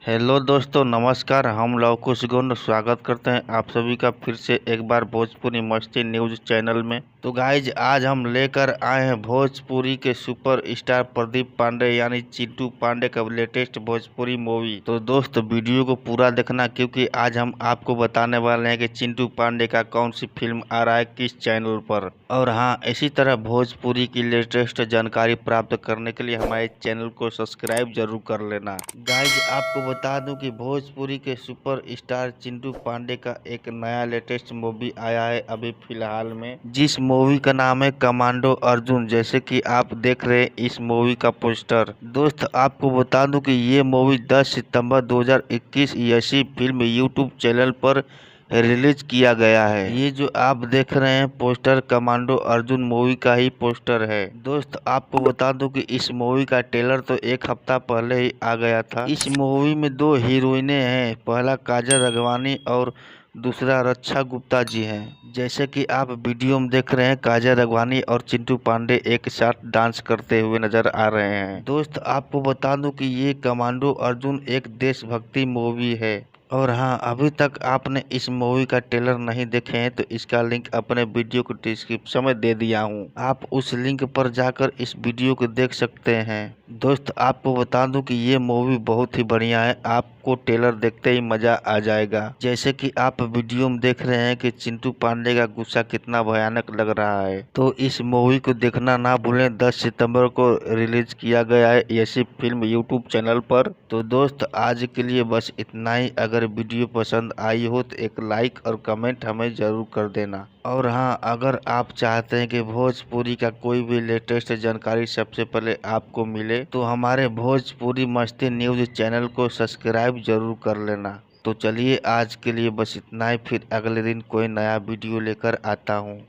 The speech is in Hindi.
हेलो दोस्तों, नमस्कार। हम लवकुश गुण स्वागत करते हैं आप सभी का फिर से एक बार भोजपुरी मस्ती न्यूज चैनल में। तो गाइज, आज हम लेकर आए हैं भोजपुरी के सुपर स्टार प्रदीप पांडे यानी चिंटू पांडे का लेटेस्ट भोजपुरी मूवी। तो दोस्त, वीडियो को पूरा देखना क्योंकि आज हम आपको बताने वाले हैं कि चिंटू पांडे का कौन सी फिल्म आ रहा है किस चैनल पर। और हाँ, इसी तरह भोजपुरी की लेटेस्ट जानकारी प्राप्त करने के लिए हमारे चैनल को सब्सक्राइब जरूर कर लेना। गाइज, आपको बता दूं कि भोजपुरी के सुपर स्टार चिंटू पांडे का एक नया लेटेस्ट मूवी आया है अभी फिलहाल में, जिस मूवी का नाम है कमांडो अर्जुन। जैसे कि आप देख रहे हैं इस मूवी का पोस्टर। दोस्त, आपको बता दूं कि ये मूवी 10 सितंबर 2021 इसी फिल्म यूट्यूब चैनल पर रिलीज किया गया है। ये जो आप देख रहे हैं पोस्टर कमांडो अर्जुन मूवी का ही पोस्टर है। दोस्त, आपको बता दूं कि इस मूवी का ट्रेलर तो एक हफ्ता पहले ही आ गया था। इस मूवी में दो हीरोइनें हैं, पहला काजल राघवानी और दूसरा रक्षा गुप्ता जी हैं। जैसे कि आप वीडियो में देख रहे हैं, काजल राघवानी और चिंटू पांडे एक साथ डांस करते हुए नजर आ रहे हैं। दोस्त, आपको बता दूं कि ये कमांडो अर्जुन एक देशभक्ति मूवी है। और हाँ, अभी तक आपने इस मूवी का ट्रेलर नहीं देखे हैं तो इसका लिंक अपने वीडियो को डिस्क्रिप्शन में दे दिया हूँ। आप उस लिंक पर जाकर इस वीडियो को देख सकते हैं। दोस्त, आपको बता दूं कि ये मूवी बहुत ही बढ़िया है, आपको ट्रेलर देखते ही मजा आ जाएगा। जैसे कि आप वीडियो में देख रहे हैं कि चिंटू पांडे का गुस्सा कितना भयानक लग रहा है। तो इस मूवी को देखना ना भूलें। 10 सितंबर को रिलीज किया गया है ऐसी फिल्म यूट्यूब चैनल पर। तो दोस्त, आज के लिए बस इतना ही। अगर वीडियो पसंद आई हो तो एक लाइक और कमेंट हमें जरूर कर देना। और हाँ, अगर आप चाहते हैं कि भोजपुरी का कोई भी लेटेस्ट जानकारी सबसे पहले आपको मिले तो हमारे भोजपुरी मस्ती न्यूज चैनल को सब्सक्राइब जरूर कर लेना। तो चलिए, आज के लिए बस इतना ही। फिर अगले दिन कोई नया वीडियो लेकर आता हूँ।